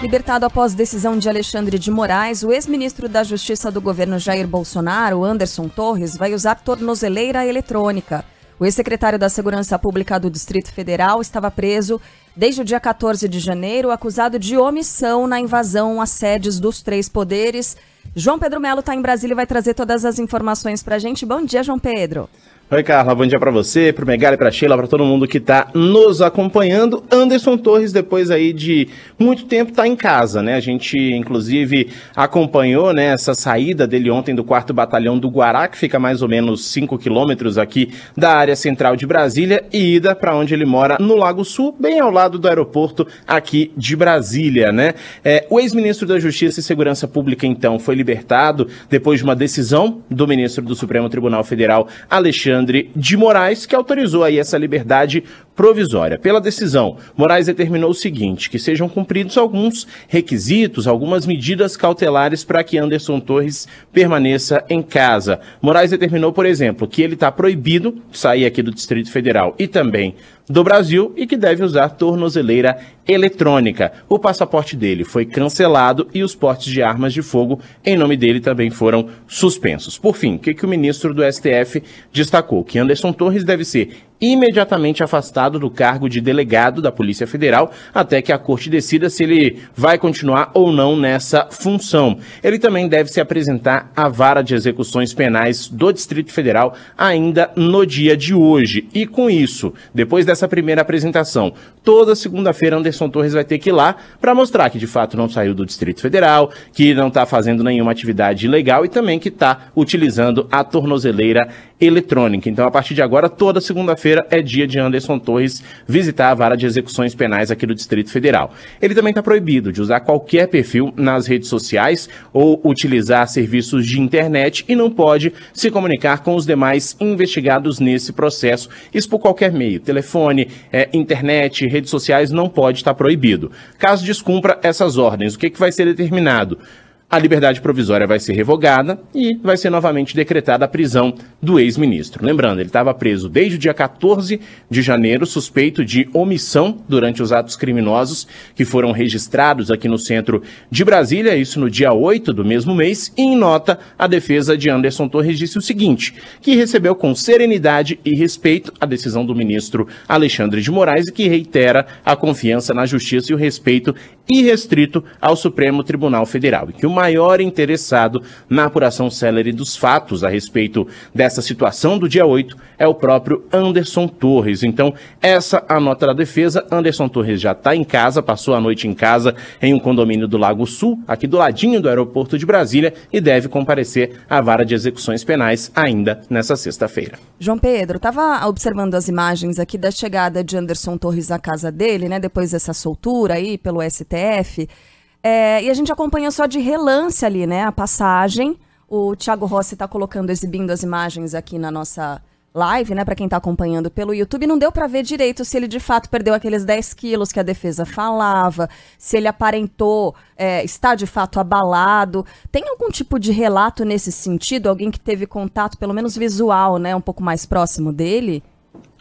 Libertado após decisão de Alexandre de Moraes, o ex-ministro da Justiça do governo Jair Bolsonaro, Anderson Torres, vai usar tornozeleira eletrônica. O ex-secretário da Segurança Pública do Distrito Federal estava preso desde o dia 14 de janeiro, acusado de omissão na invasão às sedes dos três poderes. João Pedro Melo está em Brasília e vai trazer todas as informações para a gente. Bom dia, João Pedro. Oi, Carla, bom dia para você, para o Megali, para a Sheila, para todo mundo que está nos acompanhando. Anderson Torres, depois aí de muito tempo, está em casa, né? A gente, inclusive, acompanhou, né, essa saída dele ontem do 4º Batalhão do Guará, que fica mais ou menos 5 quilômetros aqui da área central de Brasília, e ida para onde ele mora, no Lago Sul, bem ao lado do aeroporto aqui de Brasília, né? O ex-ministro da Justiça e Segurança Pública, então, foi libertado depois de uma decisão do ministro do Supremo Tribunal Federal, Alexandre de Moraes, que autorizou aí essa liberdade provisória. Pela decisão, Moraes determinou o seguinte, que sejam cumpridos alguns requisitos, algumas medidas cautelares para que Anderson Torres permaneça em casa. Moraes determinou, por exemplo, que ele está proibido de sair aqui do Distrito Federal e também do Brasil e que deve usar tornozeleira eletrônica. O passaporte dele foi cancelado e os portes de armas de fogo em nome dele também foram suspensos. Por fim, o que o ministro do STF destacou? Que Anderson Torres deve ser imediatamente afastado do cargo de delegado da Polícia Federal até que a corte decida se ele vai continuar ou não nessa função. Ele também deve se apresentar à Vara de Execuções Penais do Distrito Federal ainda no dia de hoje. E com isso, depois dessa primeira apresentação, toda segunda-feira Anderson Torres vai ter que ir lá para mostrar que de fato não saiu do Distrito Federal, que não está fazendo nenhuma atividade ilegal e também que está utilizando a tornozeleira eletrônica. Então, a partir de agora, toda segunda-feira é dia de Anderson Torres visitar a Vara de Execuções Penais aqui do Distrito Federal. Ele também está proibido de usar qualquer perfil nas redes sociais ou utilizar serviços de internet e não pode se comunicar com os demais investigados nesse processo. Isso por qualquer meio, telefone, internet, redes sociais, não pode estar proibido. Caso descumpra essas ordens, o que vai ser determinado? A liberdade provisória vai ser revogada e vai ser novamente decretada a prisão do ex-ministro. Lembrando, ele estava preso desde o dia 14 de janeiro, suspeito de omissão durante os atos criminosos que foram registrados aqui no centro de Brasília, isso no dia 8 do mesmo mês, e em nota, a defesa de Anderson Torres disse o seguinte, que recebeu com serenidade e respeito a decisão do ministro Alexandre de Moraes e que reitera a confiança na justiça e o respeito irrestrito ao Supremo Tribunal Federal, e que o maior interessado na apuração célere dos fatos a respeito dessa situação do dia 8 é o próprio Anderson Torres. Então, essa a nota da defesa. Anderson Torres já está em casa, passou a noite em casa em um condomínio do Lago Sul, aqui do ladinho do aeroporto de Brasília, e deve comparecer à Vara de Execuções Penais ainda nessa sexta-feira. João Pedro, estava observando as imagens aqui da chegada de Anderson Torres à casa dele, né, depois dessa soltura aí pelo STF. E a gente acompanha só de relance ali, né, a passagem. O Thiago Rossi está exibindo as imagens aqui na nossa live, né, para quem está acompanhando pelo YouTube. Não deu para ver direito se ele de fato perdeu aqueles 10 quilos que a defesa falava, se ele aparentou estar de fato abalado. Tem algum tipo de relato nesse sentido? Alguém que teve contato, pelo menos visual, né, um pouco mais próximo dele?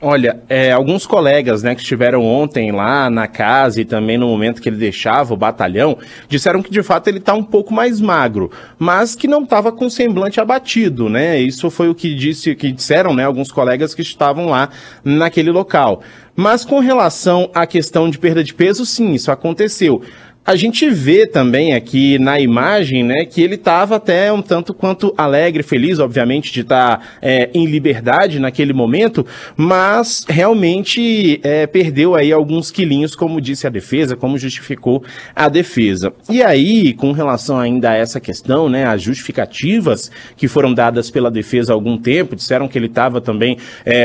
Olha, alguns colegas, né, que estiveram ontem lá na casa e também no momento que ele deixava o batalhão, disseram que de fato ele está um pouco mais magro, mas que não estava com semblante abatido, né? Isso foi o que disseram, né, alguns colegas que estavam lá naquele local. Mas com relação à questão de perda de peso, sim, isso aconteceu. A gente vê também aqui na imagem, né, que ele estava até um tanto quanto alegre, feliz, obviamente, de estar em liberdade naquele momento, mas realmente perdeu aí alguns quilinhos, como disse a defesa, como justificou a defesa. E aí, com relação ainda a essa questão, né, as justificativas que foram dadas pela defesa há algum tempo, disseram que ele estava também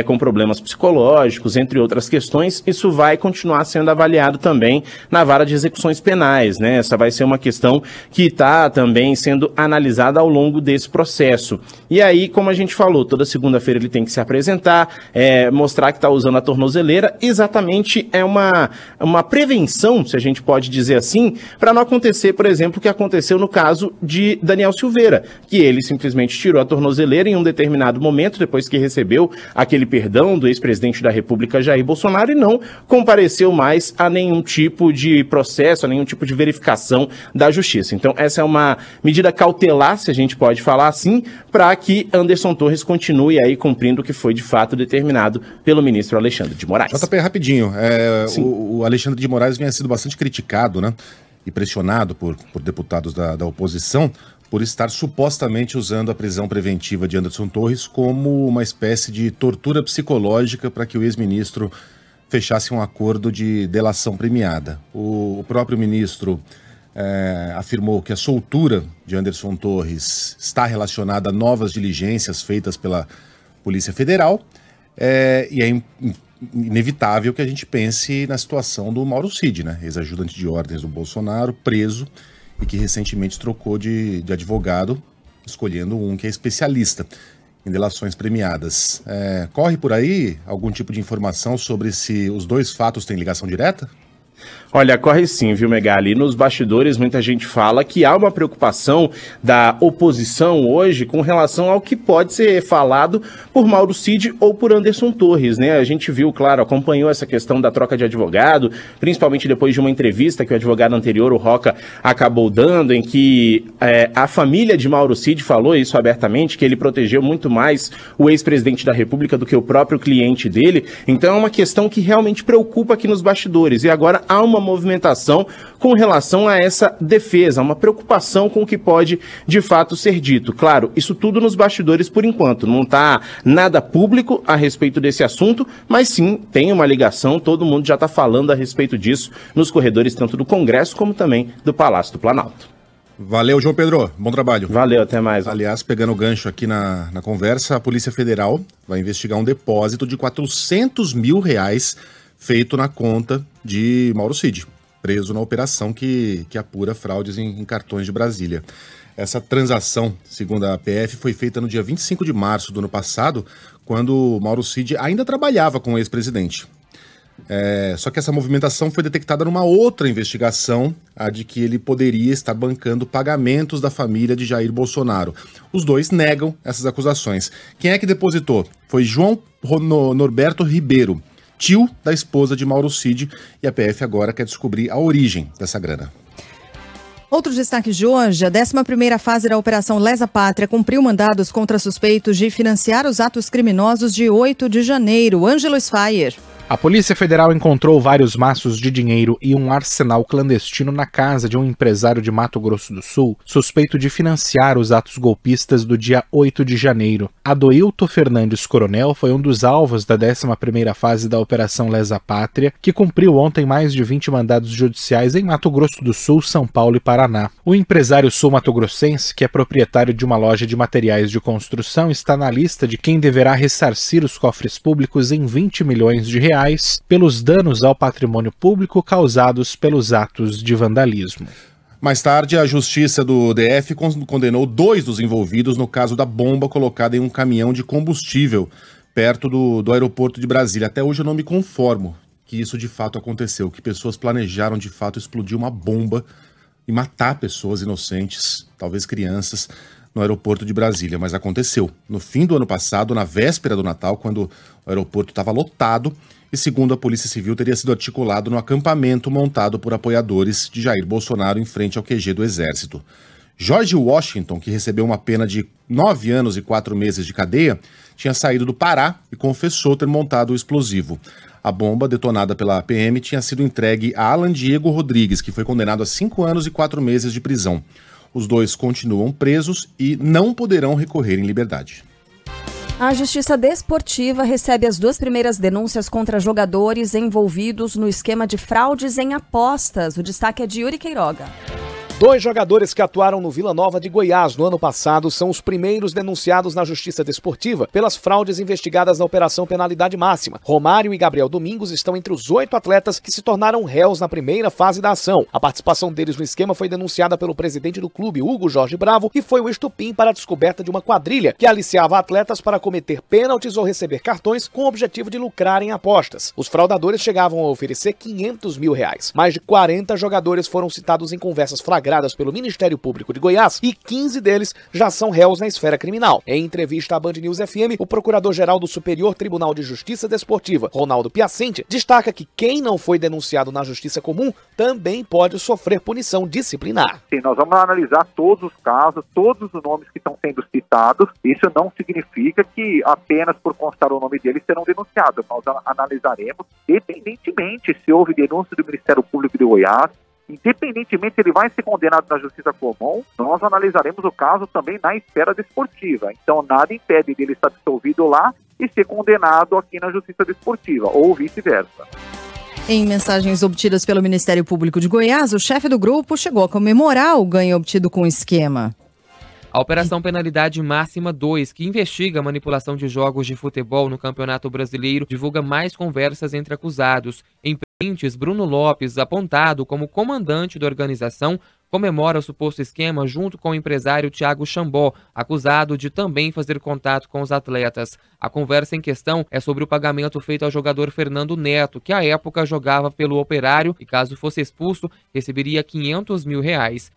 com problemas psicológicos, entre outras questões, isso vai continuar sendo avaliado também na Vara de Execuções Penais. Né? Essa vai ser uma questão que está também sendo analisada ao longo desse processo. E aí, como a gente falou, toda segunda-feira ele tem que se apresentar, mostrar que está usando a tornozeleira. Exatamente, é uma prevenção, se a gente pode dizer assim, para não acontecer, por exemplo, o que aconteceu no caso de Daniel Silveira, que ele simplesmente tirou a tornozeleira em um determinado momento, depois que recebeu aquele perdão do ex-presidente da República, Jair Bolsonaro, e não compareceu mais a nenhum tipo de processo, a nenhum tipo tipo de verificação da justiça. Então, essa é uma medida cautelar, se a gente pode falar assim, para que Anderson Torres continue aí cumprindo o que foi de fato determinado pelo ministro Alexandre de Moraes. JP, rapidinho, o Alexandre de Moraes vinha sido bastante criticado, né, e pressionado por deputados da oposição por estar supostamente usando a prisão preventiva de Anderson Torres como uma espécie de tortura psicológica para que o ex-ministro fechasse um acordo de delação premiada. O próprio ministro afirmou que a soltura de Anderson Torres está relacionada a novas diligências feitas pela Polícia Federal e é inevitável que a gente pense na situação do Mauro Cid, né, ex-ajudante de ordens do Bolsonaro, preso e que recentemente trocou de advogado, escolhendo um que é especialista em delações premiadas. Corre por aí algum tipo de informação sobre se os dois fatos têm ligação direta? Olha, corre sim, viu, Megali? Nos bastidores, muita gente fala que há uma preocupação da oposição hoje com relação ao que pode ser falado por Mauro Cid ou por Anderson Torres, né? A gente viu, claro, acompanhou essa questão da troca de advogado, principalmente depois de uma entrevista que o advogado anterior, o Roca, acabou dando, em que a família de Mauro Cid falou isso abertamente, que ele protegeu muito mais o ex-presidente da República do que o próprio cliente dele. Então é uma questão que realmente preocupa aqui nos bastidores. E agora há uma movimentação com relação a essa defesa, uma preocupação com o que pode de fato ser dito. Claro, isso tudo nos bastidores por enquanto, não está nada público a respeito desse assunto, mas sim tem uma ligação, todo mundo já está falando a respeito disso nos corredores tanto do Congresso como também do Palácio do Planalto. Valeu, João Pedro, bom trabalho. Valeu, até mais. Aliás, pegando o gancho aqui na conversa, a Polícia Federal vai investigar um depósito de R$400 mil feito na conta de Mauro Cid, preso na operação que apura fraudes em cartões de Brasília. Essa transação, segundo a PF, foi feita no dia 25 de março do ano passado, quando Mauro Cid ainda trabalhava com o ex-presidente. Só que essa movimentação foi detectada numa outra investigação, a de que ele poderia estar bancando pagamentos da família de Jair Bolsonaro. Os dois negam essas acusações. Quem é que depositou? Foi João Norberto Ribeiro, tio da esposa de Mauro Cid, e a PF agora quer descobrir a origem dessa grana. Outro destaque de hoje, a 11ª fase da Operação Lesa Pátria cumpriu mandados contra suspeitos de financiar os atos criminosos de 8 de janeiro. Ângelo Sfaier. A Polícia Federal encontrou vários maços de dinheiro e um arsenal clandestino na casa de um empresário de Mato Grosso do Sul, suspeito de financiar os atos golpistas do dia 8 de janeiro. Adoilto Fernandes Coronel foi um dos alvos da 11ª fase da Operação Lesa Pátria, que cumpriu ontem mais de 20 mandados judiciais em Mato Grosso do Sul, São Paulo e Paraná. O empresário sul-mato-grossense, que é proprietário de uma loja de materiais de construção, está na lista de quem deverá ressarcir os cofres públicos em R$20 milhões pelos danos ao patrimônio público causados pelos atos de vandalismo. Mais tarde, a Justiça do DF condenou 2 dos envolvidos no caso da bomba colocada em um caminhão de combustível perto do aeroporto de Brasília. Até hoje eu não me conformo que isso de fato aconteceu, que pessoas planejaram de fato explodir uma bomba e matar pessoas inocentes, talvez crianças, no aeroporto de Brasília, mas aconteceu. No fim do ano passado, na véspera do Natal, quando o aeroporto estava lotado, e segundo a Polícia Civil, teria sido articulado no acampamento montado por apoiadores de Jair Bolsonaro em frente ao QG do Exército. George Washington, que recebeu uma pena de 9 anos e 4 meses de cadeia, tinha saído do Pará e confessou ter montado o explosivo. A bomba, detonada pela PM, tinha sido entregue a Alan Diego Rodrigues, que foi condenado a 5 anos e 4 meses de prisão. Os dois continuam presos e não poderão recorrer em liberdade. A Justiça Desportiva recebe as 2 primeiras denúncias contra jogadores envolvidos no esquema de fraudes em apostas. O destaque é de Yuri Queiroga. 2 jogadores que atuaram no Vila Nova de Goiás no ano passado são os primeiros denunciados na Justiça Desportiva pelas fraudes investigadas na Operação Penalidade Máxima. Romário e Gabriel Domingos estão entre os 8 atletas que se tornaram réus na primeira fase da ação. A participação deles no esquema foi denunciada pelo presidente do clube, Hugo Jorge Bravo, e foi o estopim para a descoberta de uma quadrilha que aliciava atletas para cometer pênaltis ou receber cartões com o objetivo de lucrar em apostas. Os fraudadores chegavam a oferecer R$500 mil. Mais de 40 jogadores foram citados em conversas flagrantes flagradas pelo Ministério Público de Goiás e 15 deles já são réus na esfera criminal. Em entrevista à Band News FM, o Procurador-Geral do Superior Tribunal de Justiça Desportiva, Ronaldo Piacente, destaca que quem não foi denunciado na Justiça Comum também pode sofrer punição disciplinar. Sim, nós vamos analisar todos os casos, todos os nomes que estão sendo citados. Isso não significa que apenas por constar o nome deles serão denunciados. Nós analisaremos, independentemente se houve denúncia do Ministério Público de Goiás, independentemente se ele vai ser condenado na Justiça Comum, nós analisaremos o caso também na esfera desportiva. Então, nada impede dele estar absolvido lá e ser condenado aqui na Justiça Desportiva, ou vice-versa. Em mensagens obtidas pelo Ministério Público de Goiás, o chefe do grupo chegou a comemorar o ganho obtido com o esquema. A Operação Penalidade Máxima 2, que investiga a manipulação de jogos de futebol no Campeonato Brasileiro, divulga mais conversas entre acusados. Em prints, Bruno Lopes, apontado como comandante da organização, comemora o suposto esquema junto com o empresário Thiago Chambó, acusado de também fazer contato com os atletas. A conversa em questão é sobre o pagamento feito ao jogador Fernando Neto, que à época jogava pelo Operário e, caso fosse expulso, receberia R$500 mil.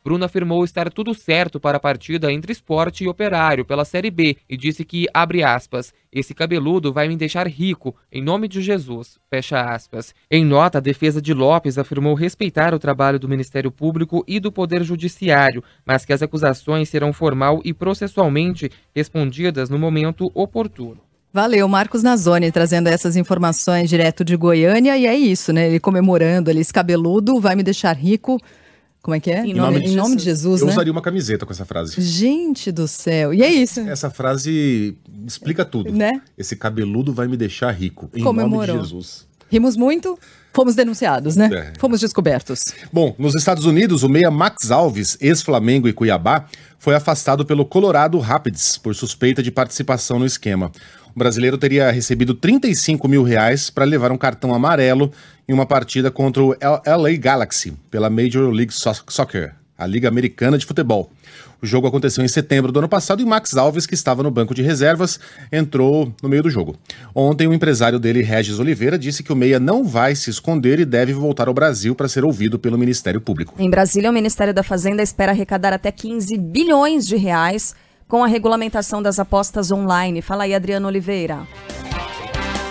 Bruno afirmou estar tudo certo para a partida entre Sport e Operário pela Série B e disse que, abre aspas, esse cabeludo vai me deixar rico, em nome de Jesus, fecha aspas. Em nota, a defesa de Lopes afirmou respeitar o trabalho do Ministério Público e do Poder Judiciário, mas que as acusações serão formal e processualmente respondidas no momento oportuno. Valeu, Marcos Nazoni, trazendo essas informações direto de Goiânia, e é isso, né? Ele comemorando ali, esse cabeludo vai me deixar rico. Como é que é? Em nome de Jesus, Eu né? usaria uma camiseta com essa frase. Gente do céu, e é isso. Essa frase explica tudo. Né? Esse cabeludo vai me deixar rico, em Comemorou. nome de Jesus. Rimos muito, fomos denunciados, né? É. Fomos descobertos. Bom, nos Estados Unidos, o meia Max Alves, ex-Flamengo e Cuiabá, foi afastado pelo Colorado Rapids por suspeita de participação no esquema. O brasileiro teria recebido R$35 mil para levar um cartão amarelo em uma partida contra o LA Galaxy, pela Major League Soccer, a Liga Americana de Futebol. O jogo aconteceu em setembro do ano passado e Max Alves, que estava no banco de reservas, entrou no meio do jogo. Ontem, o empresário dele, Regis Oliveira, disse que o meia não vai se esconder e deve voltar ao Brasil para ser ouvido pelo Ministério Público. Em Brasília, o Ministério da Fazenda espera arrecadar até R$15 bilhões com a regulamentação das apostas online. Fala aí, Adriano Oliveira.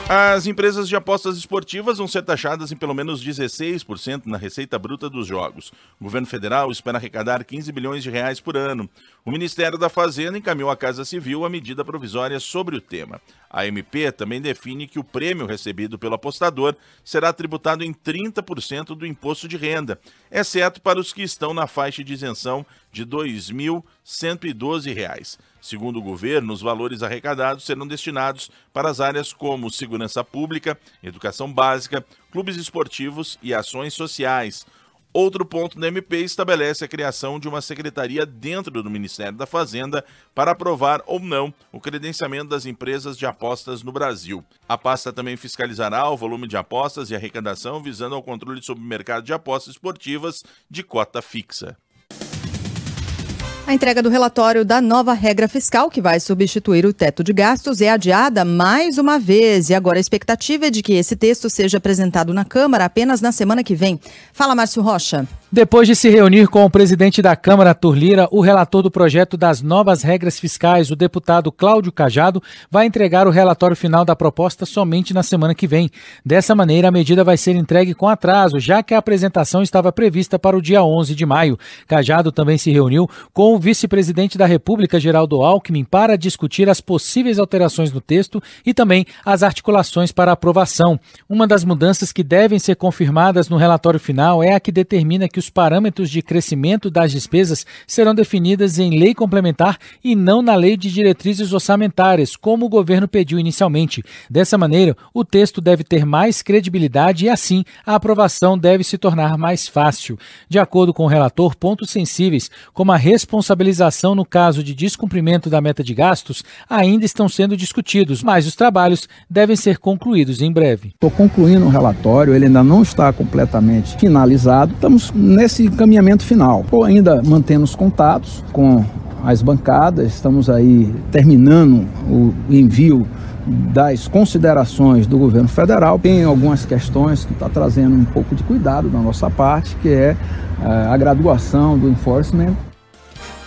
As empresas de apostas esportivas vão ser taxadas em pelo menos 16% na receita bruta dos jogos. O governo federal espera arrecadar R$15 bilhões por ano. O Ministério da Fazenda encaminhou à Casa Civil a medida provisória sobre o tema. A MP também define que o prêmio recebido pelo apostador será tributado em 30% do imposto de renda, exceto para os que estão na faixa de isenção de R$ 2.112. Segundo o governo, os valores arrecadados serão destinados para as áreas como segurança pública, educação básica, clubes esportivos e ações sociais. Outro ponto da MP estabelece a criação de uma secretaria dentro do Ministério da Fazenda para aprovar ou não o credenciamento das empresas de apostas no Brasil. A pasta também fiscalizará o volume de apostas e arrecadação visando ao controle sobre o mercado de apostas esportivas de cota fixa. A entrega do relatório da nova regra fiscal, que vai substituir o teto de gastos, é adiada mais uma vez. E agora a expectativa é de que esse texto seja apresentado na Câmara apenas na semana que vem. Fala, Márcio Rocha. Depois de se reunir com o presidente da Câmara, Arthur Lira, o relator do projeto das novas regras fiscais, o deputado Cláudio Cajado, vai entregar o relatório final da proposta somente na semana que vem. Dessa maneira, a medida vai ser entregue com atraso, já que a apresentação estava prevista para o dia 11 de maio. Cajado também se reuniu com o vice-presidente da República, Geraldo Alckmin, para discutir as possíveis alterações no texto e também as articulações para aprovação. Uma das mudanças que devem ser confirmadas no relatório final é a que determina que os parâmetros de crescimento das despesas serão definidas em lei complementar e não na lei de diretrizes orçamentárias, como o governo pediu inicialmente. Dessa maneira, o texto deve ter mais credibilidade e, assim, a aprovação deve se tornar mais fácil. De acordo com o relator, pontos sensíveis, como a responsabilização no caso de descumprimento da meta de gastos, ainda estão sendo discutidos, mas os trabalhos devem ser concluídos em breve. Estou concluindo o relatório, ele ainda não está completamente finalizado. Estamos nesse encaminhamento final. Ou ainda mantendo os contatos com as bancadas, estamos aí terminando o envio das considerações do governo federal. Tem algumas questões que está trazendo um pouco de cuidado da nossa parte, que é a graduação do enforcement.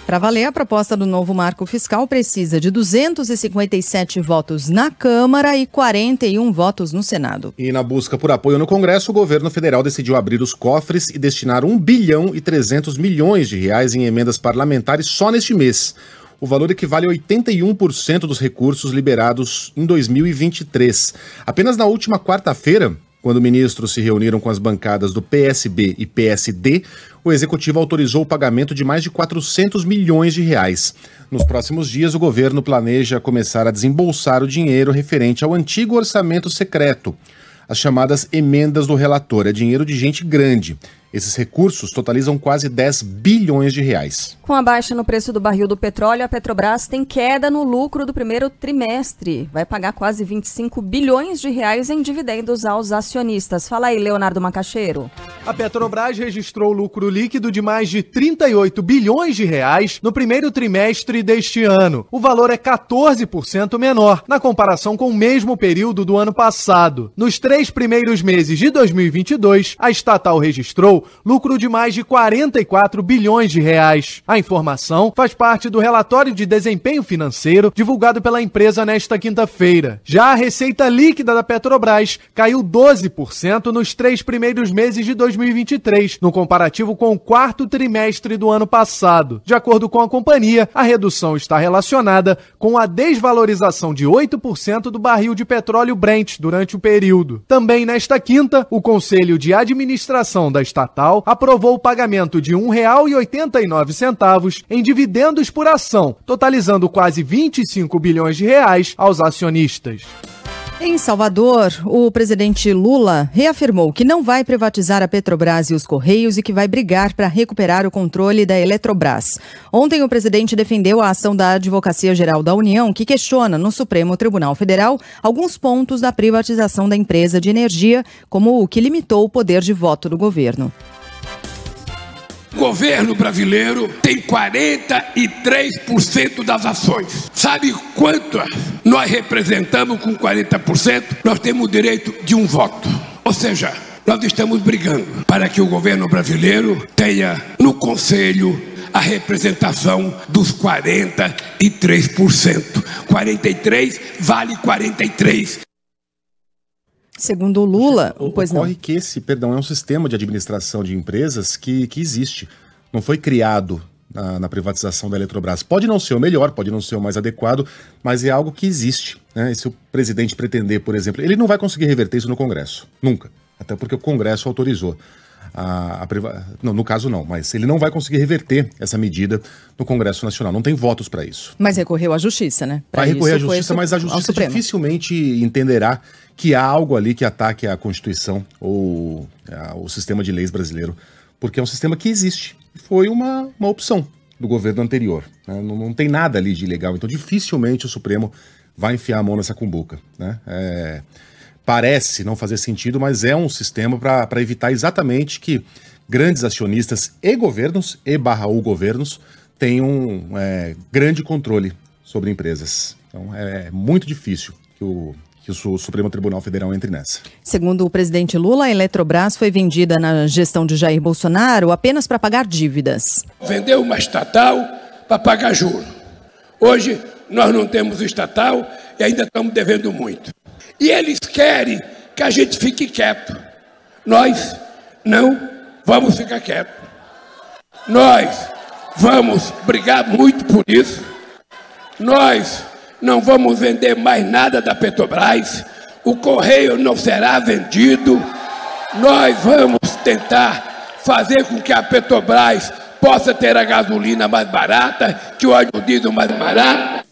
Para valer, a proposta do novo marco fiscal precisa de 257 votos na Câmara e 41 votos no Senado. E na busca por apoio no Congresso, o governo federal decidiu abrir os cofres e destinar 1 bilhão e 300 milhões de reais em emendas parlamentares só neste mês. O valor equivale a 81% dos recursos liberados em 2023. Apenas na última quarta-feira, quando ministros se reuniram com as bancadas do PSB e PSD, o Executivo autorizou o pagamento de mais de 400 milhões de reais. Nos próximos dias, o governo planeja começar a desembolsar o dinheiro referente ao antigo orçamento secreto, as chamadas emendas do relator. É dinheiro de gente grande. Esses recursos totalizam quase 10 bilhões de reais. Com a baixa no preço do barril do petróleo, a Petrobras tem queda no lucro do primeiro trimestre. Vai pagar quase 25 bilhões de reais em dividendos aos acionistas. Fala aí, Leonardo Macaxeiro. A Petrobras registrou lucro líquido de mais de 38 bilhões de reais no primeiro trimestre deste ano. O valor é 14% menor na comparação com o mesmo período do ano passado. Nos 3 primeiros meses de 2022, a estatal registrou lucro de mais de 44 bilhões de reais. A informação faz parte do relatório de desempenho financeiro divulgado pela empresa nesta quinta-feira. Já a receita líquida da Petrobras caiu 12% nos 3 primeiros meses de 2023, no comparativo com o quarto trimestre do ano passado. De acordo com a companhia, a redução está relacionada com a desvalorização de 8% do barril de petróleo Brent durante o período. Também nesta quinta, o Conselho de Administração da estatal aprovou o pagamento de R$ 1,89 em dividendos por ação, totalizando quase 25 bilhões de reais aos acionistas. Em Salvador, o presidente Lula reafirmou que não vai privatizar a Petrobras e os Correios e que vai brigar para recuperar o controle da Eletrobras. Ontem, o presidente defendeu a ação da Advocacia Geral da União, que questiona no Supremo Tribunal Federal alguns pontos da privatização da empresa de energia, como o que limitou o poder de voto do governo. O governo brasileiro tem 43% das ações. Sabe quanto nós representamos com 40%? Nós temos o direito de um voto. Ou seja, nós estamos brigando para que o governo brasileiro tenha no Conselho a representação dos 43%. 43 vale 43. Segundo o Lula, ocorre que esse, é um sistema de administração de empresas que existe. Não foi criado na privatização da Eletrobras. Pode não ser o melhor, pode não ser o mais adequado, mas é algo que existe, né? E se o presidente pretender, por exemplo, ele não vai conseguir reverter isso no Congresso. Nunca. Até porque o Congresso autorizou. Não, no caso não, mas ele não vai conseguir reverter essa medida no Congresso Nacional. Não tem votos para isso. Mas recorreu à Justiça, né? Vai recorrer à Justiça, mas a Justiça dificilmente entenderá que há algo ali que ataque a Constituição ou o sistema de leis brasileiro, porque é um sistema que existe. Foi uma opção do governo anterior, né? Não tem nada ali de ilegal, então dificilmente o Supremo vai enfiar a mão nessa cumbuca, né? Parece não fazer sentido, mas é um sistema para evitar exatamente que grandes acionistas e governos, e/ou governos, tenham grande controle sobre empresas. Então é muito difícil que o Supremo Tribunal Federal entre nessa. Segundo o presidente Lula, a Eletrobras foi vendida na gestão de Jair Bolsonaro apenas para pagar dívidas. Vendeu uma estatal para pagar juros. Hoje nós não temos estatal e ainda estamos devendo muito. E eles querem que a gente fique quieto. Nós não vamos ficar quietos. Nós vamos brigar muito por isso. Nós não vamos vender mais nada da Petrobras. O Correio não será vendido. Nós vamos tentar fazer com que a Petrobras possa ter a gasolina mais barata, que o óleo diesel mais barato.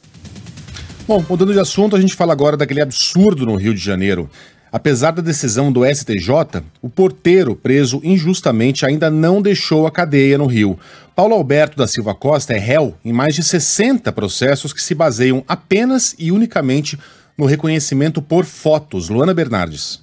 Bom, mudando de assunto, a gente fala agora daquele absurdo no Rio de Janeiro. Apesar da decisão do STJ, o porteiro preso injustamente ainda não deixou a cadeia no Rio. Paulo Alberto da Silva Costa é réu em mais de 60 processos que se baseiam apenas e unicamente no reconhecimento por fotos. Luana Bernardes.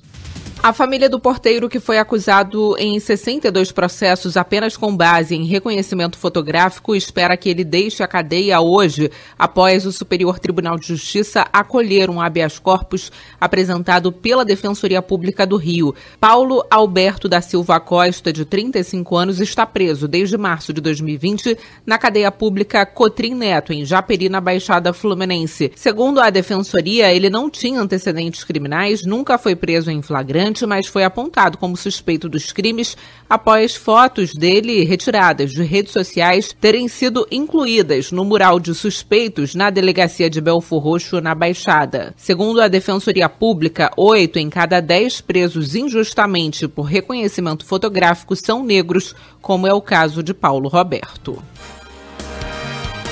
A família do porteiro, que foi acusado em 62 processos apenas com base em reconhecimento fotográfico, espera que ele deixe a cadeia hoje, após o Superior Tribunal de Justiça acolher um habeas corpus apresentado pela Defensoria Pública do Rio. Paulo Alberto da Silva Costa, de 35 anos, está preso desde março de 2020 na cadeia pública Cotrim Neto, em Japeri, na Baixada Fluminense. Segundo a Defensoria, ele não tinha antecedentes criminais, nunca foi preso em flagrante, mas foi apontado como suspeito dos crimes após fotos dele retiradas de redes sociais terem sido incluídas no mural de suspeitos na delegacia de Belfor Roxo, na Baixada. Segundo a Defensoria Pública, 8 em cada 10 presos injustamente por reconhecimento fotográfico são negros, como é o caso de Paulo Roberto.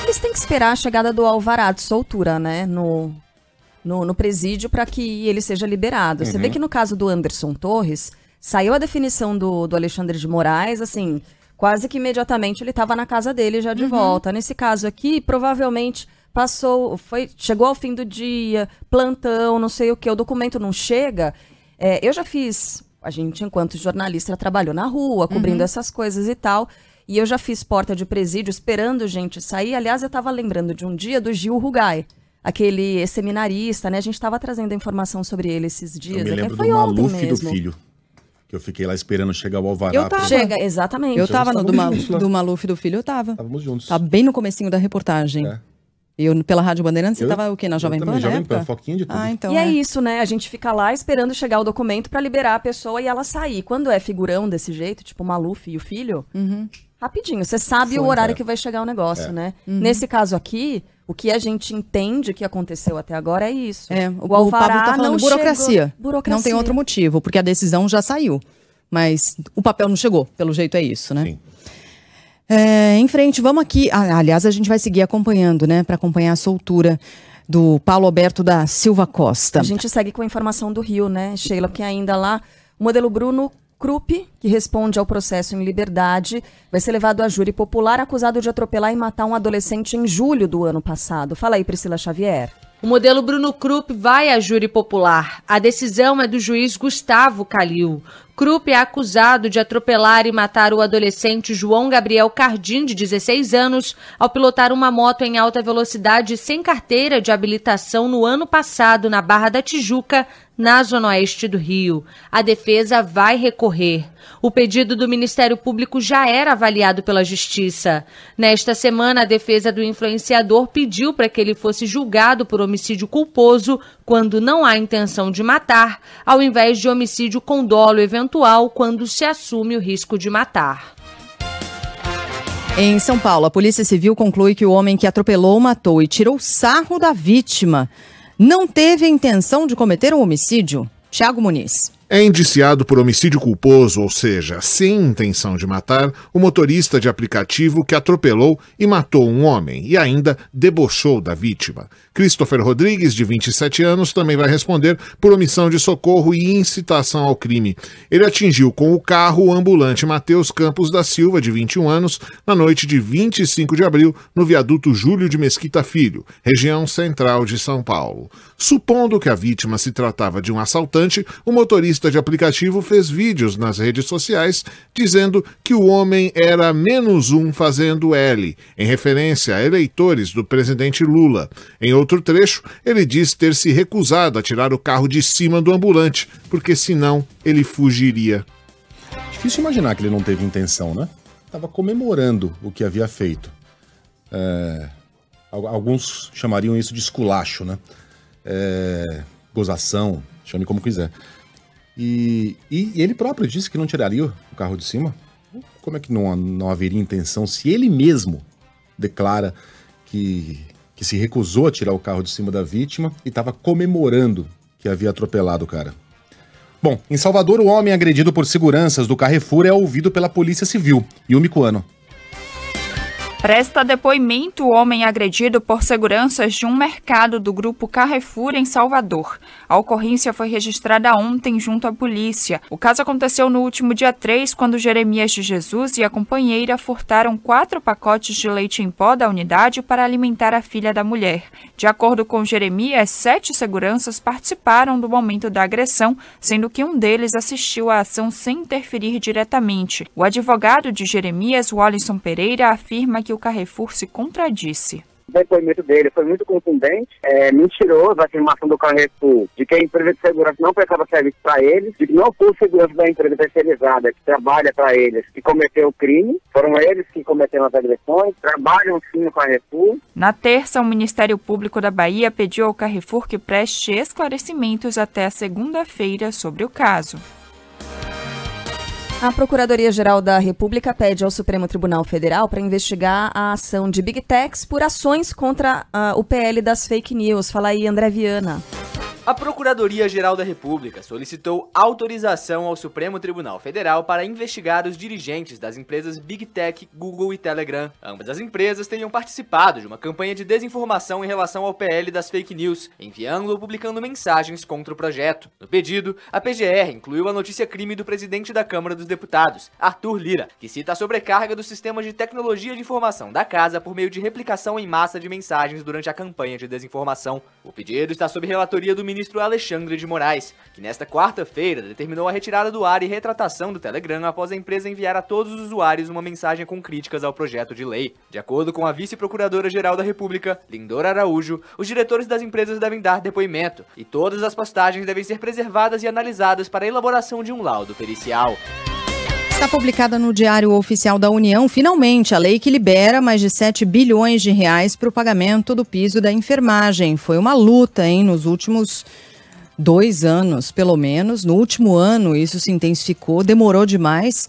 Eles têm que esperar a chegada do alvará de soltura, né, no presídio, para que ele seja liberado. Você vê que no caso do Anderson Torres, saiu a definição do Alexandre de Moraes, assim, quase que imediatamente ele estava na casa dele já de volta. Nesse caso aqui, provavelmente chegou ao fim do dia, plantão, não sei o que, o documento não chega. Eu já fiz, a gente enquanto jornalista trabalhou na rua, cobrindo essas coisas e tal, e eu já fiz porta de presídio esperando gente sair. Aliás, eu estava lembrando de um dia do Gil Rugai, aquele seminarista, né? A gente estava trazendo a informação sobre ele esses dias. Eu me lembro do Maluf do Filho, que eu fiquei lá esperando chegar o alvará. Chega, exatamente. Eu tava do Maluf do Filho, eu tava. Estávamos juntos. Tava bem no comecinho da reportagem. Eu, pela Rádio Bandeirantes, você tava o quê? Na Jovem Pan, Jovem Pan, foquinha de tudo. Então e é isso, né? A gente fica lá esperando chegar o documento para liberar a pessoa e ela sair. Quando é figurão desse jeito, tipo o Maluf e o Filho, rapidinho. Você sabe o horário que vai chegar o negócio, né? Nesse caso aqui, o que a gente entende que aconteceu até agora é isso. O alvará Pablo tá falando burocracia. Não tem outro motivo, porque a decisão já saiu. Mas o papel não chegou, pelo jeito é isso, né? Sim. Em frente, vamos aqui. Aliás, a gente vai seguir acompanhando, né? Para acompanhar a soltura do Paulo Alberto da Silva Costa. A gente segue com a informação do Rio, né, Sheila? Porque ainda lá, o modelo Bruno Krupp, que responde ao processo em liberdade, vai ser levado a júri popular, acusado de atropelar e matar um adolescente em julho do ano passado. Fala aí, Priscila Xavier. O modelo Bruno Krupp vai a júri popular. A decisão é do juiz Gustavo Calil. Krupp é acusado de atropelar e matar o adolescente João Gabriel Cardim, de 16 anos, ao pilotar uma moto em alta velocidade sem carteira de habilitação no ano passado, na Barra da Tijuca, na zona oeste do Rio. A defesa vai recorrer. O pedido do Ministério Público já era avaliado pela Justiça. Nesta semana, a defesa do influenciador pediu para que ele fosse julgado por homicídio culposo quando não há intenção de matar, ao invés de homicídio com dolo eventual quando se assume o risco de matar. Em São Paulo, a Polícia Civil conclui que o homem que atropelou, matou e tirou sarro da vítima não teve a intenção de cometer um homicídio. Thiago Muniz. É indiciado por homicídio culposo, ou seja, sem intenção de matar, o motorista de aplicativo que atropelou e matou um homem e ainda debochou da vítima. Christopher Rodrigues, de 27 anos, também vai responder por omissão de socorro e incitação ao crime. Ele atingiu com o carro o ambulante Matheus Campos da Silva, de 21 anos, na noite de 25 de abril, no viaduto Júlio de Mesquita Filho, região central de São Paulo. Supondo que a vítima se tratava de um assaltante, o motorista de aplicativo fez vídeos nas redes sociais dizendo que o homem era -1 fazendo L, em referência a eleitores do presidente Lula. Em outro trecho, ele diz ter se recusado a tirar o carro de cima do ambulante, porque senão ele fugiria. Difícil imaginar que ele não teve intenção, né? Estava comemorando o que havia feito. Alguns chamariam isso de esculacho, né? Gozação, chame como quiser. E ele próprio disse que não tiraria o carro de cima. Como é que não haveria intenção se ele mesmo declara que se recusou a tirar o carro de cima da vítima e estava comemorando que havia atropelado o cara? Bom, em Salvador, o homem agredido por seguranças do Carrefour é ouvido pela Polícia Civil. Yumi Coano. Presta depoimento o homem agredido por seguranças de um mercado do grupo Carrefour em Salvador. A ocorrência foi registrada ontem junto à polícia. O caso aconteceu no último dia 3, quando Jeremias de Jesus e a companheira furtaram 4 pacotes de leite em pó da unidade para alimentar a filha da mulher. De acordo com Jeremias, 7 seguranças participaram do momento da agressão, sendo que um deles assistiu à ação sem interferir diretamente. O advogado de Jeremias, Walisson Pereira, afirma que o Carrefour se contradisse. O depoimento dele foi muito contundente, mentiroso a afirmação do Carrefour de que a empresa de segurança não prestava serviço para eles, de que não foi o segurança da empresa terceirizada que trabalha para eles que cometeu o crime, foram eles que cometeram as agressões, trabalham sim no Carrefour. Na terça, o Ministério Público da Bahia pediu ao Carrefour que preste esclarecimentos até a segunda-feira sobre o caso. A Procuradoria-Geral da República pede ao Supremo Tribunal Federal para investigar a ação de Big Techs por ações contra o PL das fake news. Fala aí, André Viana. A Procuradoria-Geral da República solicitou autorização ao Supremo Tribunal Federal para investigar os dirigentes das empresas Big Tech, Google e Telegram. Ambas as empresas teriam participado de uma campanha de desinformação em relação ao PL das fake news, enviando ou publicando mensagens contra o projeto. No pedido, a PGR incluiu a notícia crime do presidente da Câmara dos Deputados, Arthur Lira, que cita a sobrecarga dos sistemas de tecnologia de informação da casa por meio de replicação em massa de mensagens durante a campanha de desinformação. O pedido está sob relatoria do ministro Alexandre de Moraes, que nesta quarta-feira determinou a retirada do ar e retratação do Telegram após a empresa enviar a todos os usuários uma mensagem com críticas ao projeto de lei. De acordo com a vice-procuradora-geral da República, Lindora Araújo, os diretores das empresas devem dar depoimento e todas as postagens devem ser preservadas e analisadas para a elaboração de um laudo pericial. Está publicada no Diário Oficial da União, finalmente, a lei que libera mais de 7 bilhões de reais para o pagamento do piso da enfermagem. Foi uma luta, nos últimos 2 anos, pelo menos. No último ano, isso se intensificou, demorou demais,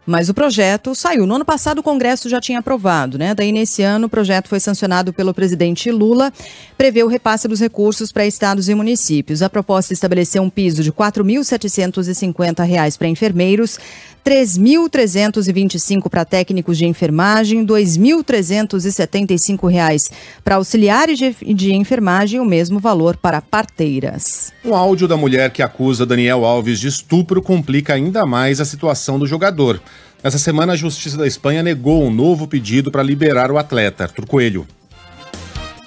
mas o projeto saiu. No ano passado, o Congresso já tinha aprovado, Daí, nesse ano, o projeto foi sancionado pelo presidente Lula, prevê o repasse dos recursos para estados e municípios. A proposta estabeleceu um piso de R$ 4.750 para enfermeiros, R$ 3.325 para técnicos de enfermagem, R$ 2.375 para auxiliares de enfermagem e o mesmo valor para parteiras. Um áudio da mulher que acusa Daniel Alves de estupro complica ainda mais a situação do jogador. Nessa semana, a Justiça da Espanha negou um novo pedido para liberar o atleta, Arthur Coelho.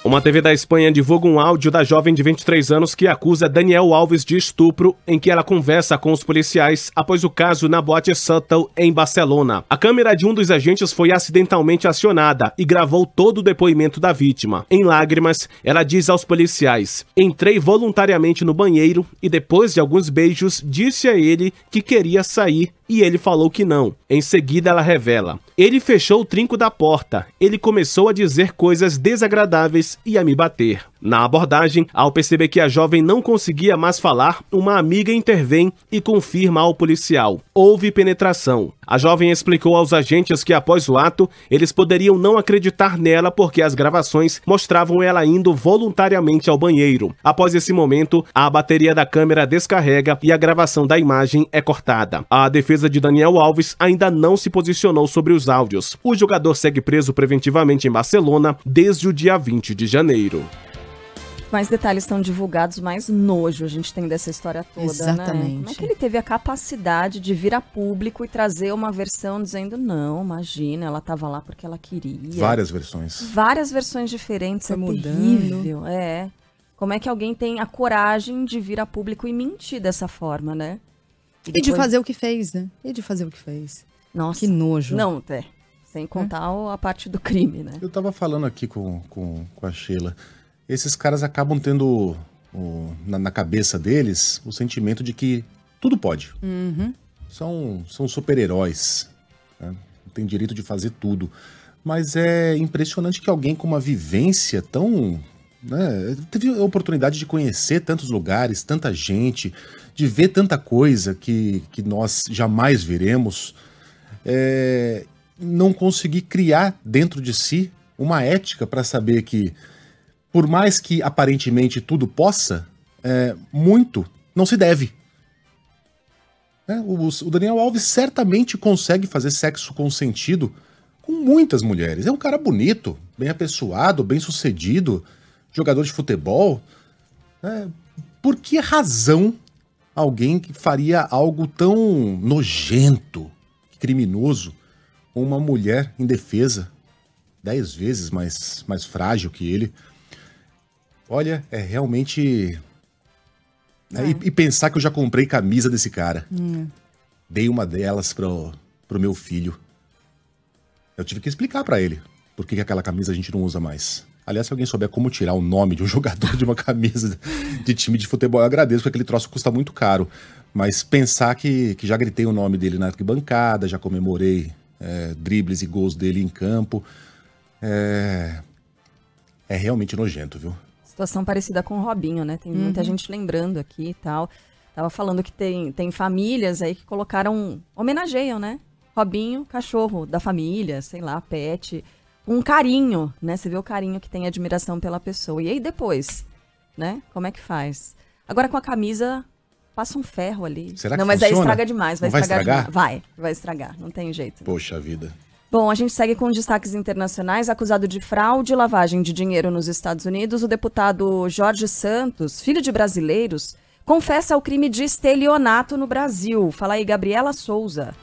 Uma TV da Espanha divulga um áudio da jovem de 23 anos que acusa Daniel Alves de estupro, em que ela conversa com os policiais após o caso na boate Suttle, em Barcelona. A câmera de um dos agentes foi acidentalmente acionada e gravou todo o depoimento da vítima. Em lágrimas, ela diz aos policiais: "Entrei voluntariamente no banheiro e depois de alguns beijos disse a ele que queria sair e ele falou que não." Em seguida, ela revela: "Ele fechou o trinco da porta. Ele começou a dizer coisas desagradáveis e a me bater." Na abordagem, ao perceber que a jovem não conseguia mais falar, uma amiga intervém e confirma ao policial: houve penetração. A jovem explicou aos agentes que após o ato, eles poderiam não acreditar nela porque as gravações mostravam ela indo voluntariamente ao banheiro. Após esse momento, a bateria da câmera descarrega e a gravação da imagem é cortada. A defesa de Daniel Alves ainda não se posicionou sobre os áudios. O jogador segue preso preventivamente em Barcelona desde o dia 20 de janeiro. Mais detalhes estão divulgados, mais nojo a gente tem dessa história toda, Exatamente. Como é que ele teve a capacidade de vir a público e trazer uma versão dizendo, não, imagina, ela estava lá porque ela queria. Várias versões. Várias versões diferentes, Foi mudando. terrível. Como é que alguém tem a coragem de vir a público e mentir dessa forma, né? E de fazer o que fez, Nossa. Que nojo. Não, sem contar a parte do crime, né? Eu tava falando aqui com a Sheila. Esses caras acabam tendo na cabeça deles o sentimento de que tudo pode. Uhum. São super-heróis, né? Tem direito de fazer tudo. Mas é impressionante que alguém com uma vivência tão... teve a oportunidade de conhecer tantos lugares, tanta gente, de ver tanta coisa que nós jamais veremos, não conseguir criar dentro de si uma ética para saber que, por mais que aparentemente tudo possa, muito não se deve. O Daniel Alves certamente consegue fazer sexo consentido com muitas mulheres. É um cara bonito, bem apessoado, bem sucedido, jogador de futebol. Por que razão alguém que faria algo tão nojento, criminoso, com uma mulher indefesa, 10 vezes mais frágil que ele? Olha, é realmente... E pensar que eu já comprei camisa desse cara. Dei uma delas pro meu filho. Eu tive que explicar pra ele por que aquela camisa a gente não usa mais. Aliás, se alguém souber como tirar o nome de um jogador de uma camisa de time de futebol, eu agradeço, porque aquele troço custa muito caro. Mas pensar que já gritei o nome dele na arquibancada, já comemorei dribles e gols dele em campo, é realmente nojento, viu? Situação parecida com o Robinho, né? Tem muita gente lembrando aqui e tal. Tava falando que tem famílias aí que homenageiam, né? Robinho, cachorro da família, sei lá, pet, um carinho, né? Você vê o carinho que tem, admiração pela pessoa. E aí depois, né? Como é que faz? Agora com a camisa, passa um ferro ali. Será que não, mas funciona? aí estraga demais. Vai estragar? Demais. Vai estragar, não tem jeito. Poxa vida. Bom, a gente segue com destaques internacionais. Acusado de fraude e lavagem de dinheiro nos Estados Unidos, o deputado Jorge Santos, filho de brasileiros, confessa o crime de estelionato no Brasil. Fala aí, Gabriela Souza.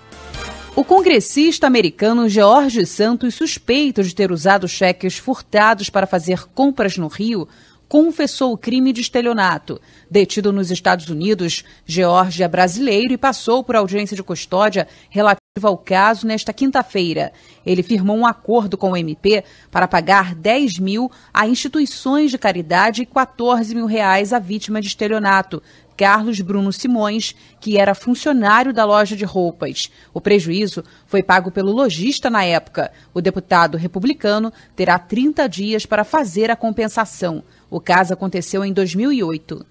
O congressista americano George Santos, suspeito de ter usado cheques furtados para fazer compras no Rio, confessou o crime de estelionato. Detido nos Estados Unidos, George é brasileiro e passou por audiência de custódia relativa ao caso nesta quinta-feira. Ele firmou um acordo com o MP para pagar 10 mil a instituições de caridade e 14 mil reais à vítima de estelionato, Carlos Bruno Simões, que era funcionário da loja de roupas. O prejuízo foi pago pelo lojista na época. O deputado republicano terá 30 dias para fazer a compensação. O caso aconteceu em 2008.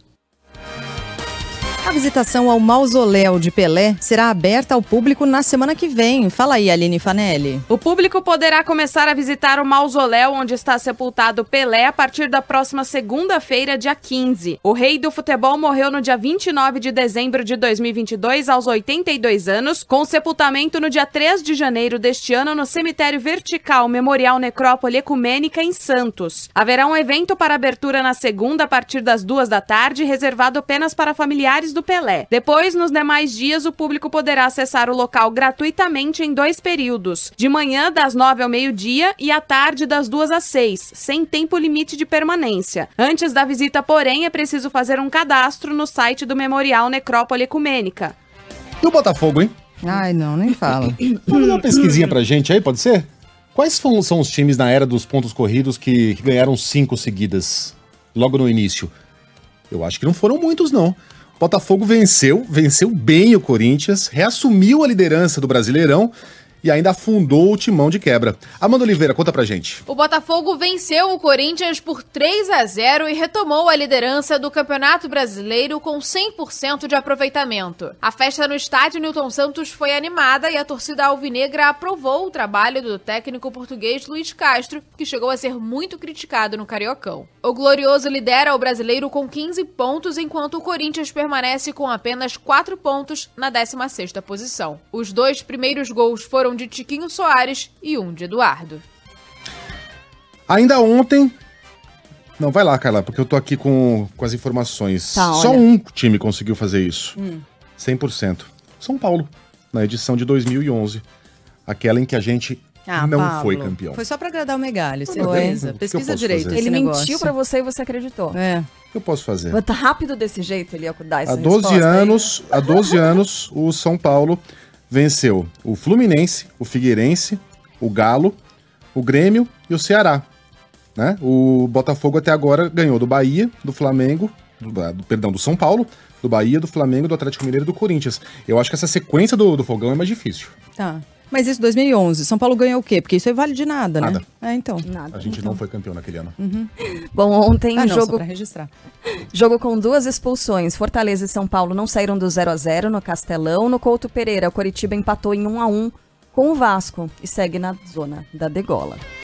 A visitação ao mausoléu de Pelé será aberta ao público na semana que vem. Fala aí, Aline Fanelli. O público poderá começar a visitar o mausoléu onde está sepultado Pelé a partir da próxima segunda-feira, dia 15. O rei do futebol morreu no dia 29 de dezembro de 2022, aos 82 anos, com sepultamento no dia 3 de janeiro deste ano no cemitério vertical Memorial Necrópole Ecumênica, em Santos. Haverá um evento para abertura na segunda, a partir das 2 da tarde, reservado apenas para familiares do Pelé. Depois, nos demais dias, o público poderá acessar o local gratuitamente em 2 períodos. De manhã, das 9 ao meio-dia, e à tarde, das 2 às 6, sem tempo limite de permanência. Antes da visita, porém, é preciso fazer um cadastro no site do Memorial Necrópole Ecumênica. E o Botafogo, hein? Ai, não, nem fala. Vamos dar uma pesquisinha pra gente aí, pode ser? Quais são os times na era dos pontos corridos que ganharam 5 seguidas logo no início? Eu acho que não foram muitos, não. O Botafogo venceu bem o Corinthians, reassumiu a liderança do Brasileirão e ainda afundou o timão de quebra. Amanda Oliveira, conta pra gente. O Botafogo venceu o Corinthians por 3-0 e retomou a liderança do Campeonato Brasileiro com 100% de aproveitamento. A festa no estádio Newton Santos foi animada e a torcida alvinegra aprovou o trabalho do técnico português Luiz Castro, que chegou a ser muito criticado no Cariocão. O Glorioso lidera o Brasileiro com 15 pontos, enquanto o Corinthians permanece com apenas 4 pontos na 16ª posição. Os 2 primeiros gols foram de Tiquinho Soares e um de Eduardo. Ainda ontem... Não, vai lá, Carla, porque eu tô aqui com as informações. Tá, Só olha. um time conseguiu fazer isso. 100%. São Paulo, na edição de 2011. Aquela em que a gente não Pablo, foi campeão. Foi só pra agradar o Megali, Foi. certeza. O que eu Pesquisa posso direito fazer? esse Ele negócio. mentiu pra você e você acreditou. É. O que eu posso fazer? Tá rápido desse jeito ele ia dar essa Há 12 resposta aí. anos, o São Paulo venceu o Fluminense, o Figueirense, o Galo, o Grêmio e o Ceará. Né? O Botafogo até agora ganhou do Bahia, do Flamengo, do São Paulo, do Bahia, do Flamengo, do Atlético Mineiro e do Corinthians. Eu acho que essa sequência do Fogão é mais difícil. Tá. Mas isso 2011, São Paulo ganhou o quê? Porque isso aí vale de nada, né? Então. A gente não foi campeão naquele ano. Bom, ontem Só jogo pra registrar. Jogo com 2 expulsões. Fortaleza e São Paulo não saíram do 0-0 no Castelão. No Couto Pereira, o Coritiba empatou em 1-1 com o Vasco e segue na zona da degola.